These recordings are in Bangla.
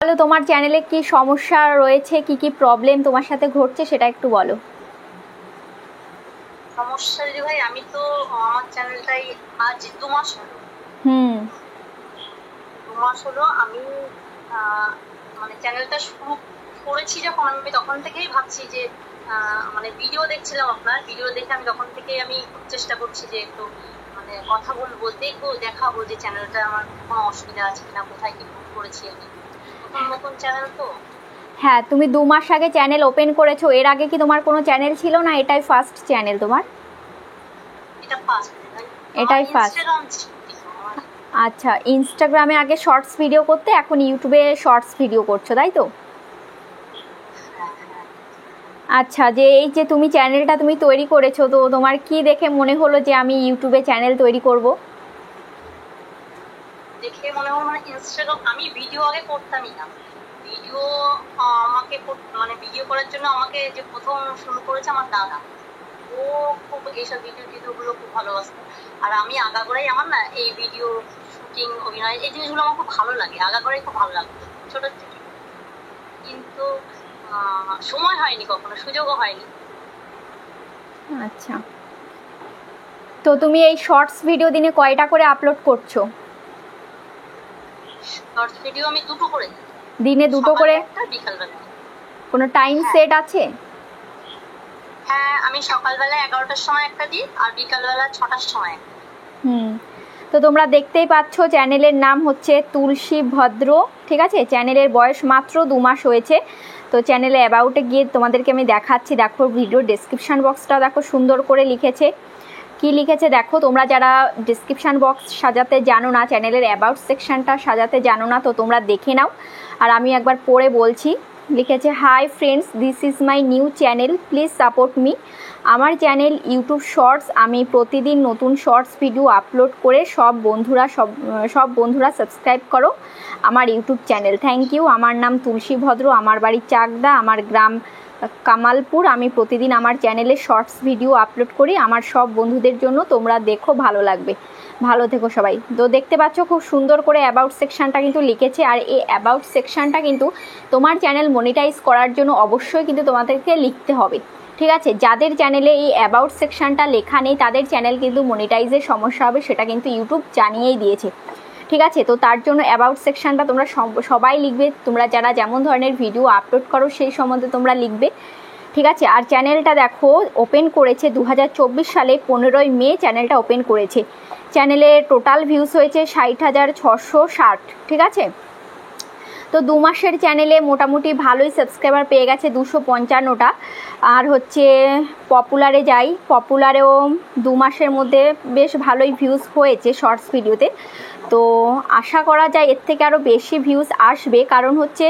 বলো তোমার চ্যানেলে কি সমস্যা রয়েছে, কি কি প্রবলেম তোমার সাথে ঘটছে সেটা একটু বলো। সমস্যা দিদি ভাই, আমি তো আমার চ্যানেলটাই আজ 2 মাস হলো। 2 মাস হলো আমি মানে চ্যানেলটা শুরু করেছি যখন, আমি তখন থেকেই ভাবছি যে মানে ভিডিও দেখছিলাম, আপনার ভিডিও দেখে আমি তখন থেকেই আমি চেষ্টা করছি যে একটু মানে কথা বলবো, দেখবো, দেখাবো যে চ্যানেলটা আমার কোনো অসুবিধা আছে কিনা, কোথায় কি ভুল করেছি আমি। নতুন নতুন চ্যানেল তো। হ্যাঁ, তুমি 2 মাস আগে চ্যানেল ওপেন করেছো, এর আগে কি তোমার কোনো চ্যানেল ছিল না এটাই ফার্স্ট চ্যানেল তোমার? এটা ফার্স্ট। এটাই ফার্স্ট। আচ্ছা, ইনস্টাগ্রামে আগে শর্টস ভিডিও করতে, এখন ইউটিউবে শর্টস ভিডিও করছো তাই তো? আচ্ছা, যে এই যে তুমি চ্যানেলটা তুমি তৈরি করেছো, তো তোমার কি দেখে মনে হলো যে আমি ইউটিউবে চ্যানেল তৈরি করব? দেখে মনে হলো মানে ইনস্টাগ্রাম আমি ভিডিও আগে করতামই না। ভিডিও আমাকে মানে ভিডিও করার জন্য আমাকে যে প্রথম শুরু করেছে আমার দাদা। ও খুব এইসব ভিডিওগুলো খুব ভালোবাসতো। আর আমি আগাগোড়াই আমার না এই ভিডিও শুটিং, অভিনয় এই জিনিসগুলো আমার খুব ভালো লাগে, আগাগোড়াই খুব ভালো লাগতো ছোট থেকে। কিন্তু সময় হয়নি, কখনো সুযোগও হয়নি। আচ্ছা, তো তুমি এই শর্টস ভিডিও দিনে কয়টা করে আপলোড করছো? শর্টস ভিডিও আমি 2টো করে দিনে 2টো করে? বিকালবেলা। কোনো টাইম সেট আছে? হ্যাঁ, আমি সকালবেলা 11টার সময় একটা দিই আর বিকালবেলা 6টার সময়। তো তোমরা দেখতেই পাচ্ছ চ্যানেলের নাম হচ্ছে তুলসী ভদ্র, ঠিক আছে? চ্যানেলের বয়স মাত্র 2 মাস হয়েছে। তো চ্যানেলে অ্যাবাউটে গিয়ে তোমাদেরকে আমি দেখাচ্ছি, দেখো ভিডিও ডেসক্রিপশান বক্সটা দেখো সুন্দর করে লিখেছে। কি লিখেছে দেখো, তোমরা যারা ডেসক্রিপশান বক্স সাজাতে জানো না, চ্যানেলের অ্যাবাউট সেকশানটা সাজাতে জানো না, তো তোমরা দেখে নাও। আর আমি একবার পড়ে বলছি। লিখেছে, hi friends, this is my new channel, please support me. আমার চ্যানেল ইউটিউব শর্টস, আমি প্রতিদিন নতুন শর্টস ভিডিও আপলোড করে সব বন্ধুরা সাবস্ক্রাইব করো আমার ইউটিউব চ্যানেল। Thank you. আমার নাম তুলসী ভদ্র, আমার বাড়ি চাকদা, আমার গ্রাম কামালপুর। আমি প্রতিদিন আমার চ্যানেলে শর্টস ভিডিও আপলোড করি আমার সব বন্ধুদের জন্য, তোমরা দেখো, ভালো লাগবে। ভালো থেকো সবাই। তো দেখতে পাচ্ছ খুব সুন্দর করে অ্যাবাউট সেকশানটা কিন্তু লিখেছে। আর এই অ্যাবাউট সেকশানটা কিন্তু তোমার চ্যানেল মনিটাইজ করার জন্য অবশ্যই কিন্তু তোমাদেরকে লিখতে হবে, ঠিক আছে? যাদের চ্যানেলে এই অ্যাবাউট সেকশানটা লেখা নেই তাদের চ্যানেল কিন্তু মনিটাইজের সমস্যা হবে, সেটা কিন্তু ইউটিউব জানিয়েই দিয়েছে, ঠিক আছে? তো তার জন্য অ্যাবাউট সেকশানটা তোমরা সবাই লিখবে, তোমরা যারা যেমন ধরনের ভিডিও আপলোড করো সেই সম্বন্ধে তোমরা লিখবে, ঠিক আছে? আর চ্যানেলটা দেখো ওপেন করেছে 2024 সালে 15ই মে চ্যানেলটা ওপেন করেছে। চ্যানেলে টোটাল ভিউজ হয়েছে 60,660, ঠিক আছে? তো 2 মাসের চ্যানেলে মোটামুটি ভালোই সাবস্ক্রাইবার পেয়ে গেছে, 255টা। আর হচ্ছে পপুলারে যাই, পপুলারেও 2 মাসের মধ্যে বেশ ভালোই ভিউজ হয়েছে শর্টস ভিডিওতে। তো আশা করা যায় এর থেকে আরও বেশি ভিউজ আসবে, কারণ হচ্ছে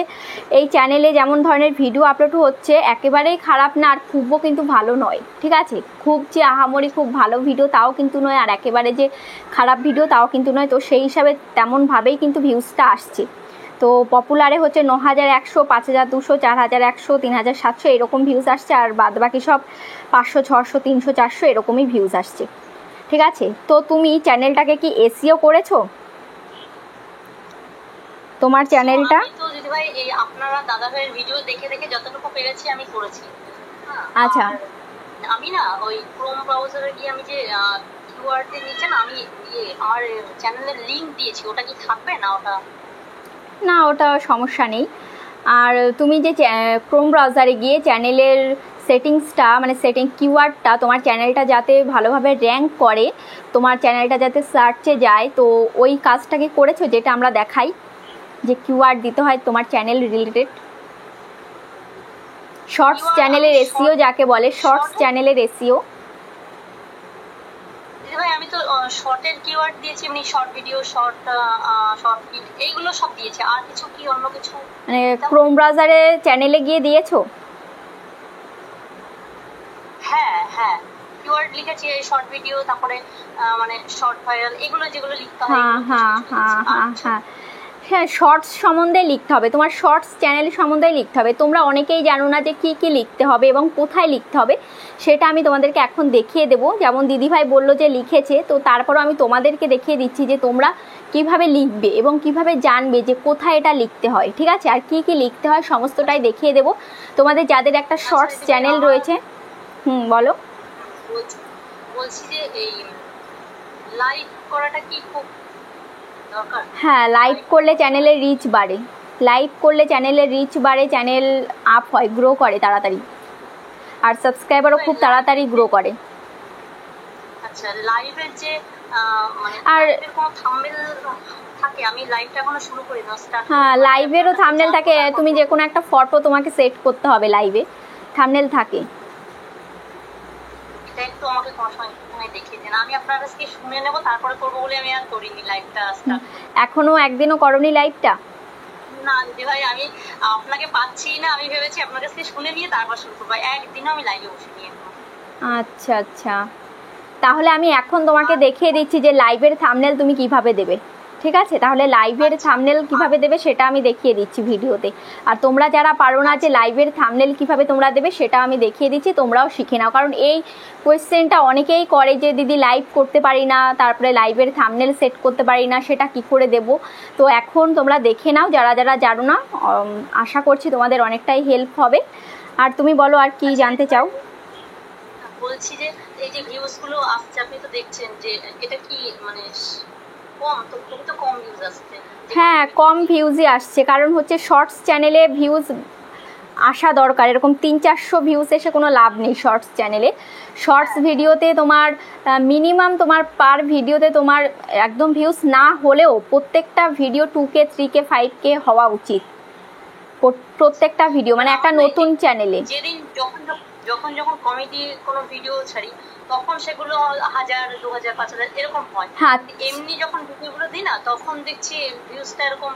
এই চ্যানেলে যেমন ধরনের ভিডিও আপলোড হচ্ছে একেবারেই খারাপ না, আর খুবও কিন্তু ভালো নয়, ঠিক আছে? খুব যে আহামরি খুব ভালো ভিডিও তাও কিন্তু নয়, আর একেবারে যে খারাপ ভিডিও তাও কিন্তু নয়। তো সেই হিসাবে তেমনভাবেই কিন্তু ভিউজটা আসছে। তো পপুলারে হচ্ছে 9,100, 5,200, 4,100, 3,700 এরকম ভিউজ আসছে, আর বাদ বাকি সব 500, 600, 300, 400 এরকমই ভিউজ আসছে, ঠিক আছে? তো তুমি চ্যানেলটাকে কি এসইও করেছো তোমার চ্যানেলটা? তো দিদি ভাই এই আপনারা দাদা ভাইয়ের ভিডিও দেখে দেখে যতটুকু পেরেছি আমি করেছি। আচ্ছা, আমি না ওই ক্রোম ব্রাউজারে গিয়ে আমি যে কিওয়ার্ডের নিচে না আমি আমার চ্যানেলের লিংক দিয়েছি, ওটা কি থাকবে না? ওটা না, ওটা সমস্যা নেই। আর তুমি যে ক্রোম ব্রাউজারে গিয়ে চ্যানেলের সেটিংসটা মানে কিওয়ার্ডটা তোমার চ্যানেলটা যাতে ভালোভাবে র্যাঙ্ক করে, তোমার চ্যানেলটা যাতে সার্চে যায়, তো ওই কাজটা কি করেছো যেটা আমরা দেখাই, যে কিওয়ার্ড দিতে হয় তোমার চ্যানেল রিলেটেড? শর্টস চ্যানেলের এসইও যাকে বলে, শর্টস চ্যানেলের এসইও। ভাই আমি তো শর্টের কিওয়ার্ড দিয়েছি, এমনি শর্ট ভিডিও, শর্ট ফিড এইগুলো সব দিয়েছি। আর কিছু কি অন্য কিছু মানে ক্রোম ব্রাউজারে চ্যানেলে গিয়ে দিয়েছো? হ্যাঁ হ্যাঁ, কিওয়ার্ড লিখেছি শর্ট ভিডিও, তারপরে মানে শর্ট ভাইরাল, এগুলো যেগুলো লিখতে হয়। হ্যাঁ, শর্টস সম্বন্ধে লিখতে হবে, তোমার শর্টস চ্যানেল সম্বন্ধে লিখতে হবে। তোমরা অনেকেই জানো না যে কি কি লিখতে হবে এবং কোথায় লিখতে হবে, সেটা আমি তোমাদেরকে এখন দেখিয়ে দেবো। যেমন দিদিভাই বললো যে লিখেছে, তো তারপরও আমি তোমাদেরকে দেখিয়ে দিচ্ছি যে তোমরা কিভাবে লিখবে এবং কিভাবে জানবে যে কোথায় এটা লিখতে হয়, ঠিক আছে, আর কি কি লিখতে হয় সমস্তটাই দেখিয়ে দেবো। তোমাদের যাদের একটা শর্টস চ্যানেল রয়েছে, বলো। বলছি যে এই লাইভ করাটা কি খুব দরকার? হ্যাঁ, লাইভ করলে চ্যানেলের রিচ বাড়ে, লাইভ করলে চ্যানেলের রিচ বাড়ে, চ্যানেল আপ হয়, গ্রো করে তাড়াতাড়ি, আর সাবস্ক্রাইবারও খুব তাড়াতাড়ি গ্রো করে। আচ্ছা, লাইভের যে মানে আর কোনো থাম্বনেল থাকে? আমি লাইভটা এখনো শুরু করি না, স্টার্ট। হ্যাঁ, লাইভেরও থাম্বনেল থাকে, তুমি যে কোনো একটা ফটো তোমাকে সেট করতে হবে, লাইভে থাম্বনেল থাকে। এটা একটু আমাকে কোনো সময় একটুখানি দেখিয়ে দিন, আমি আপনার কাছ থেকে শুনে নেব, তারপরে করবো বলে আমি আর করিনি লাইভটা স্টার্ট। এখনো একদিনও করনি লাইভটা? না দিদি ভাই, আমি আপনাকে পাচ্ছি না, আমি ভেবেছি আপনার কাছ থেকে শুনে নিয়ে তারপর শুরু করবো, একদিনও আমি লাইভে বসে নিয়ে। আচ্ছা আচ্ছা, তাহলে আমি এখন তোমাকে দেখিয়ে দিচ্ছি যে লাইভের থাম্বনেল তুমি কিভাবে দেবে, ঠিক আছে? তাহলে লাইভের থাম্বনেল কিভাবে দেবে সেটা আমি দেখিয়ে দিচ্ছি ভিডিওতে। আর তোমরা যারা পারো না যে লাইভের থাম্বনেল কিভাবে তোমরা দেবে সেটা আমি দেখিয়ে দিচ্ছি, তোমরাও শিখে নাও। কারণ এই কোয়েশ্চেনটা অনেকেই করে যে দিদি লাইভ করতে পারি না, তারপরে লাইভের থাম্বনেল সেট করতে পারি না, সেটা কি করে দেব। তো এখন তোমরা দেখে নাও যারা যারা জানো না, আশা করছি তোমাদের অনেকটাই হেল্প হবে। আর তুমি বলো আর কি জানতে চাও? বলছি যে এই যে ভিউজ গুলো আসছে, আপনি তো দেখছেন যে এটা কি মানে কম, তো খুবই তো কম ভিউজ আসছে। হ্যাঁ, কম ভিউজই আসছে, কারণ হচ্ছে শর্টস চ্যানেলে ভিউজ আসা দরকার, এরকম 300-400 ভিউজ এসে কোনো লাভ নেই শর্টস চ্যানেলে। শর্টস ভিডিওতে তোমার মিনিমাম তোমার পার ভিডিওতে তোমার একদম ভিউজ না হলেও প্রত্যেকটা ভিডিও 2K 3K 5K হওয়া উচিত প্রত্যেকটা ভিডিও, মানে একটা নতুন চ্যানেলে। যেদিন যখন কমেডি কোনো ভিডিও ছাড়ি তখন সেগুলো 1000 2000 5000 এরকম হয়। হ্যাঁ, এমনি যখন ভিডিওগুলো দিই না তখন দেখছি ভিউজটা এরকম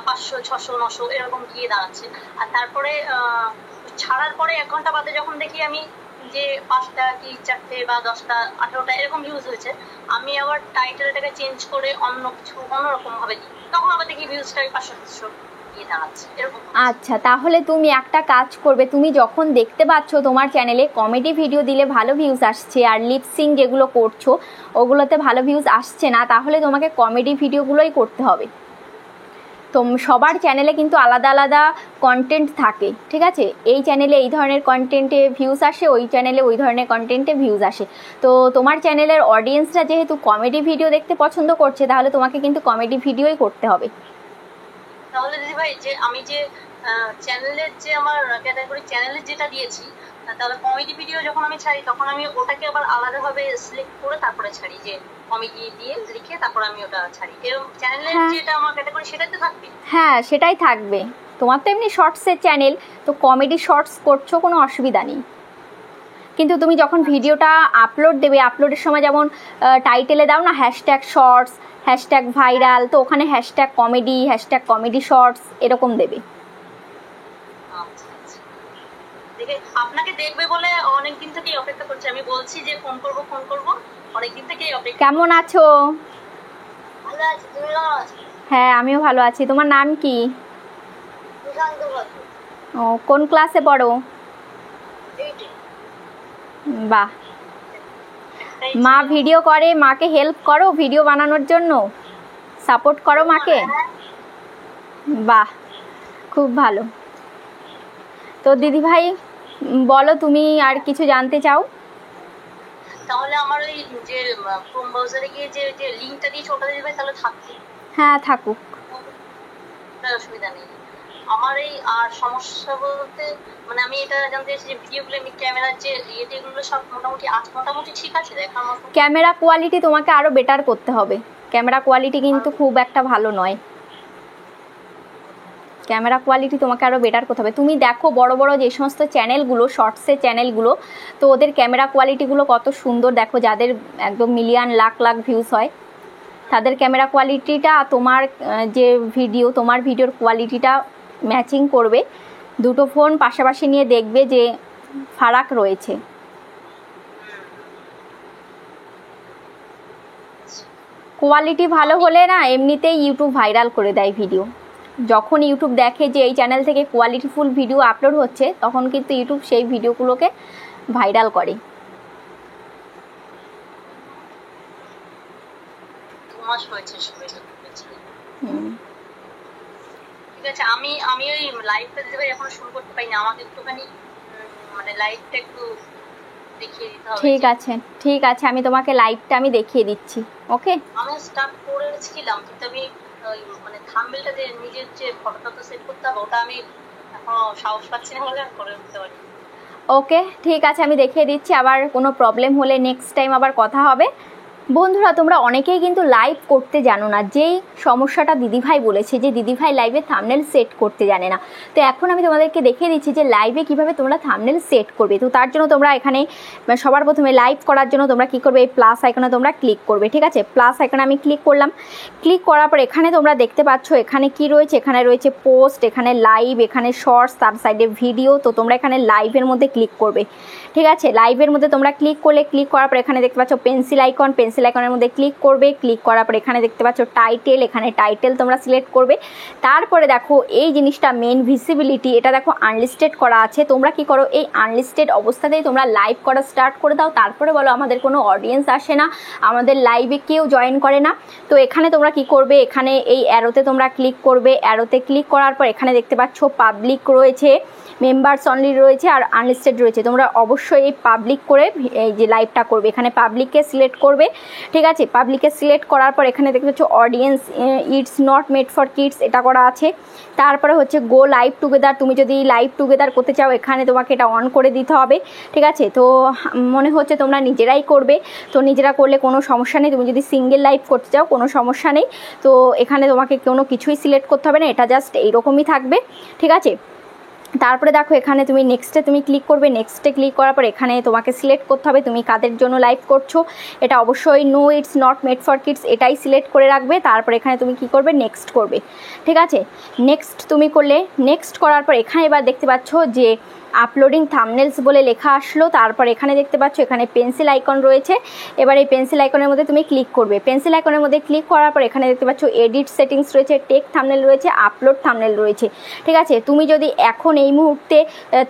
500 600 900 এরকম গিয়ে দাঁড়াচ্ছে। আর তারপরে ছাড়ার পরে 1 ঘন্টা বাদে যখন দেখি আমি যে 5টা কি 4টে বা 10টা 18টা এরকম ভিউজ হয়েছে, আমি আবার টাইটেলটাকে চেঞ্জ করে অন্য কিছু অন্যরকম ভাবে দিই, তখন আবার দেখি ভিউজটা 500 700 গিয়ে দাঁড়াচ্ছে এরকম। আচ্ছা, তাহলে তুমি একটা কাজ করবে, তুমি যখন দেখতে পাচ্ছ তোমার চ্যানেলে কমেডি ভিডিও দিলে ভালো ভিউজ আসছে আর লিপসিং যেগুলো করছো ওগুলোতে ভালো ভিউজ আসছে না, তাহলে তোমাকে কমেডি ভিডিওগুলোই করতে হবে। তো সবার চ্যানেলে কিন্তু আলাদা আলাদা কন্টেন্ট থাকে, ঠিক আছে? এই চ্যানেলে এই ধরনের কন্টেন্টে ভিউজ আসে, ওই চ্যানেলে ওই ধরনের কন্টেন্টে ভিউজ আসে। তো তোমার চ্যানেলের অডিয়েন্সরা যেহেতু কমেডি ভিডিও দেখতে পছন্দ করছে, তাহলে তোমাকে কিন্তু কমেডি ভিডিওই করতে হবে। তাহলে দিদি ভাই, যে আমি যে চ্যানেলের যে আমার ক্যাটাগরি চ্যানেলের যেটা দিয়েছি, তাহলে কমেডি ভিডিও যখন আমি ছাড়ি তখন আমি ওটাকে আবার আলাদাভাবে সিলেক্ট করে তারপরে ছাড়ি, যে কমেডি দিয়ে লিখে তারপর আমি ওটা ছাড়ি, এরকম চ্যানেলের যেটা আমার ক্যাটাগরি সেটাই তো থাকবে? হ্যাঁ, সেটাই থাকবে। তোমার তো এমনি শর্টসের চ্যানেল, তো কমেডি শর্টস করছো, কোনো অসুবিধা নেই। কিন্তু তুমি যখন ভিডিওটা আপলোড দেবে, আপলোডের সময় যেমন টাইটেলে দাও না হ্যাশট্যাগ শর্টস, হ্যাশট্যাগ ভাইরাল, তো ওখানে হ্যাশট্যাগ কমেডি শর্টস এরকম দেবে। দেখে আপনাকে দেখবে বলে অনেকদিন থেকেই অপেক্ষা করছি, আমি বলছি যে ফোন করব অনেকদিন থেকেই অপেক্ষা। কেমন আছো? ভালো আছি, তুমি ভালো আছো? হ্যাঁ, আমিও ভালো আছি। তোমার নাম কি? ও, কোন ক্লাসে পড়ো? বাহ, মা ভিডিও করে, মাকে হেল্প করো ভিডিও বানানোর জন্য, সাপোর্ট করো মাকে? বাহ, খুব ভালো। তো দিদি ভাই বলো, তুমি আর কিছু জানতে চাও? তাহলে আমার ওই যে ক্রোম ব্রাউজারে গিয়ে যে লিংকটা দিয়েছে ওটা দিবে, তাহলে থাকবে? হ্যাঁ, থাকুক, অসুবিধা নেই আমার। এই আর সমস্যা বলতে মানে আমি এটা জানতে চাইছি যে ভিডিওগুলো এমনি ক্যামেরার যে এগুলো সব মোটামুটি ঠিক আছে দেখার মতো? ক্যামেরা কোয়ালিটি তোমাকে আরো বেটার করতে হবে, ক্যামেরা কোয়ালিটি কিন্তু খুব একটা ভালো নয়, ক্যামেরা কোয়ালিটি তোমাকে আরও বেটার করতে হবে। তুমি দেখো বড় বড় যে সমস্ত চ্যানেলগুলো, শর্টসের চ্যানেলগুলো, তো ওদের ক্যামেরা কোয়ালিটিগুলো কত সুন্দর, দেখো যাদের একদম মিলিয়ন লাখ লাখ ভিউজ হয়, তাদের ক্যামেরা কোয়ালিটিটা তোমার যে ভিডিও, তোমার ভিডিওর কোয়ালিটিটা ম্যাচিং করবে। দুটো ফোন পাশাপাশি নিয়ে দেখবে যে ফারাক রয়েছে। কোয়ালিটি ভালো হলে না এমনিতেই ইউটিউব ভাইরাল করে দেয় ভিডিও। যখন ইউটিউব দেখে যে এই চ্যানেল থেকে কোয়ালিটিফুল ভিডিও আপলোড হচ্ছে, তখন কিন্তু ইউটিউব সেই ভিডিওগুলোকে ভাইরাল করে। ঠিক আছে, আমি ওই লাইভটা দিতে পারি, এখনো শুরু করতে পারি না, আমাকে একটুখানি মানে লাইভটা একটু দেখিয়ে দিতে হবে। ঠিক আছে, আমি তোমাকে লাইভটা আমি দেখিয়ে দিচ্ছি। ওকে, আমি স্টার্ট করেছিলাম, কিন্তু আমি মানে থাম্বনেলটা যে নিজের যে ফটোটা তো সেট করতে হবে, ওটা আমি এখনো সাহস পাচ্ছি না বলে করে উঠতে পারি। ওকে ঠিক আছে, আমি দেখিয়ে দিচ্ছি। আবার কোনো প্রবলেম হলে নেক্সট টাইম আবার কথা হবে। বন্ধুরা, তোমরা অনেকেই কিন্তু লাইভ করতে জানো না। যেই সমস্যাটা দিদিভাই বলেছে যে দিদিভাই লাইভে থাম্বনেল সেট করতে জানে না, তো এখন আমি তোমাদেরকে দেখিয়ে দিচ্ছি যে লাইভে কিভাবে তোমরা থাম্বনেল সেট করবে। তো তার জন্য তোমরা এখানে সবার প্রথমে লাইভ করার জন্য তোমরা কি করবে, এই প্লাস আইকনে তোমরা ক্লিক করবে। ঠিক আছে, প্লাস আইকনে আমি ক্লিক করলাম। ক্লিক করার পর এখানে তোমরা দেখতে পাচ্ছ এখানে কি রয়েছে, এখানে রয়েছে পোস্ট, এখানে লাইভ, এখানে শর্টস, তার সাইডে ভিডিও। তো তোমরা এখানে লাইভের মধ্যে ক্লিক করবে। ঠিক আছে, লাইভের মধ্যে তোমরা ক্লিক করলে, ক্লিক করার পর এখানে দেখতে পাচ্ছ পেন্সিল আইকন, পেন্সিল আইকনের মধ্যে ক্লিক করবে। ক্লিক করার পর এখানে দেখতে পাচ্ছ টাইটেল, এখানে টাইটেল তোমরা সিলেক্ট করবে। তারপরে দেখো এই জিনিসটা মেন ভিজিবিলিটি, এটা দেখো আনলিস্টেড করা আছে। তোমরা কি করো, এই আনলিস্টেড অবস্থাতেই তোমরা লাইভ করা স্টার্ট করে দাও। তারপরে বলো আমাদের কোনো অডিয়েন্স আসে না, আমাদের লাইভে কেউ জয়েন করে না। তো এখানে তোমরা কি করবে, এখানে এই অ্যারোতে তোমরা ক্লিক করবে। অ্যারোতে ক্লিক করার পর এখানে দেখতে পাচ্ছ পাবলিক রয়েছে, মেম্বার্স অনলি রয়েছে আর আনলিস্টেড রয়েছে। তোমরা অবশ্যই এই পাবলিক করে এই যে লাইভটা করবে, এখানে পাবলিককে সিলেক্ট করবে। ঠিক আছে, পাবলিককে সিলেক্ট করার পর এখানে দেখতে পাচ্ছ audience it's not made for kids, এটা করা আছে। তারপরে হচ্ছে গো লাইভ টুগেদার, তুমি যদি লাইভ টুগেদার করতে চাও এখানে তোমাকে এটা অন করে দিতে হবে। ঠিক আছে, তো মনে হচ্ছে তোমরা নিজেরাই করবে, তো নিজেরা করলে কোনো সমস্যা নেই। তুমি যদি সিঙ্গেল লাইভ করতে চাও কোনো সমস্যা নেই, তো এখানে তোমাকে কোনো কিছুই সিলেক্ট করতে হবে না, এটা জাস্ট এইরকমই থাকবে। ঠিক আছে, তারপরে দেখো এখানে তুমি নেক্সটে তুমি ক্লিক করবে। নেক্সটে ক্লিক করার পর এখানে তোমাকে সিলেক্ট করতে হবে তুমি কাদের জন্য লাইভ করছো। এটা অবশ্যই no it's not made for kids এটাই সিলেক্ট করে রাখবে। তারপর এখানে তুমি কি করবে, নেক্সট করবে। ঠিক আছে, নেক্সট তুমি করলে, নেক্সট করার পর এখানে এবার দেখতে পাচ্ছ যে আপলোডিং থাম্বনেলস বলে লেখা আসলো। তারপর এখানে দেখতে পাচ্ছ এখানে পেন্সিল আইকন রয়েছে। এবার এই পেন্সিল আইকনের মধ্যে তুমি ক্লিক করবে। পেন্সিল আইকনের মধ্যে ক্লিক করার পর এখানে দেখতে পাচ্ছ এডিট সেটিংস রয়েছে, টেক থাম্বনেল রয়েছে, আপলোড থাম্বনেল রয়েছে। ঠিক আছে, তুমি যদি এখন এই মুহূর্তে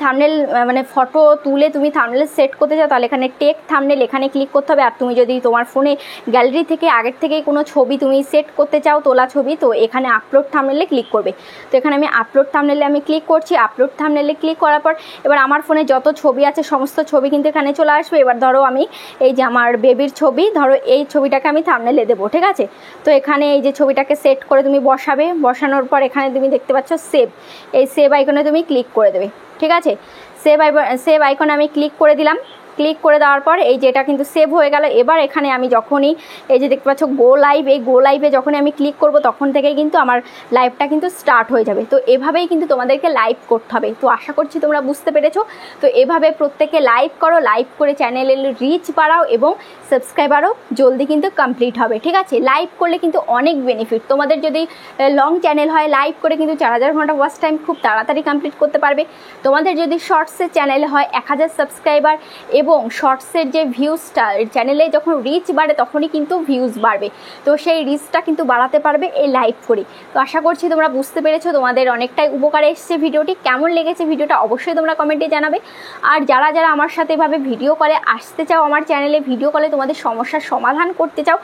থাম্বনেল মানে ফটো তুলে তুমি থাম্বনেল সেট করতে চাও তাহলে এখানে টেক থাম্বনেল এখানে ক্লিক করতে হবে। আর তুমি যদি তোমার ফোনে গ্যালারি থেকে আগের থেকেই কোনো ছবি তুমি সেট করতে চাও, তোলা ছবি, তো এখানে আপলোড থাম্বনেলে ক্লিক করবে। তো এখানে আমি আপলোড থাম্বনেলে আমি ক্লিক করছি। আপলোড থাম্বনেলে ক্লিক করার পর এবার আমার ফোনে যত ছবি আছে সমস্ত ছবি কিন্তু এখানে চলে আসবে। এবার ধরো আমি এই যে আমার বেবির ছবি, ধরো এই ছবিটাকে আমি থাম্বনেলে দেবো। ঠিক আছে, তো এখানে এই যে ছবিটাকে সেট করে তুমি বসাবে। বসানোর পর এখানে তুমি দেখতে পাচ্ছ সেভ, এই সেভ আইকনে তুমি ক্লিক করে দেবে। ঠিক আছে, সেভ আইকনে আমি ক্লিক করে দিলাম। ক্লিক করে দেওয়ার পর এই যে এটা কিন্তু সেভ হয়ে গেল। এবার এখানে আমি যখনই এই যে দেখতে পাচ্ছ গো লাইভ, এই গো লাইভে যখনই আমি ক্লিক করব তখন থেকেই কিন্তু আমার লাইভটা কিন্তু স্টার্ট হয়ে যাবে। তো এভাবেই কিন্তু তোমাদেরকে লাইভ করতে হবে। তো আশা করছি তোমরা বুঝতে পেরেছো। তো এভাবে প্রত্যেকে লাইভ করো, লাইভ করে চ্যানেলের রিচ বাড়াও এবং সাবস্ক্রাইবারও জলদি কিন্তু কমপ্লিট হবে। ঠিক আছে, লাইভ করলে কিন্তু অনেক বেনিফিট। তোমাদের যদি লং চ্যানেল হয় লাইভ করে কিন্তু 4000 ঘন্টা ওয়াচ টাইম খুব তাড়াতাড়ি কমপ্লিট করতে পারবে। তোমাদের যদি শর্টসের চ্যানেল হয় 1000 সাবস্ক্রাইবার এবং শর্টসের যে ভিউজটা চ্যানেলে যখন রিচ বাড়ে তখনই কিন্তু ভিউজ বাড়বে। তো সেই রিচটা কিন্তু বাড়াতে পারবে এই লাইভ করে। তো আশা করছি তোমরা বুঝতে পেরেছো, তোমাদের অনেকটাই উপকারে এসছে ভিডিওটি। কেমন লেগেছে ভিডিওটা অবশ্যই তোমরা কমেন্টে জানাবে। আর যারা যারা আমার সাথে এভাবে ভিডিও কলে আসতে চাও, আমার চ্যানেলে ভিডিও কলে তোমাদের সমস্যার সমাধান করতে চাও,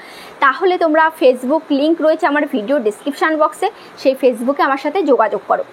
তাহলে তোমরা ফেসবুক লিঙ্ক রয়েছে আমার ভিডিও ডিসক্রিপশান বক্সে, সেই ফেসবুকে আমার সাথে যোগাযোগ করো।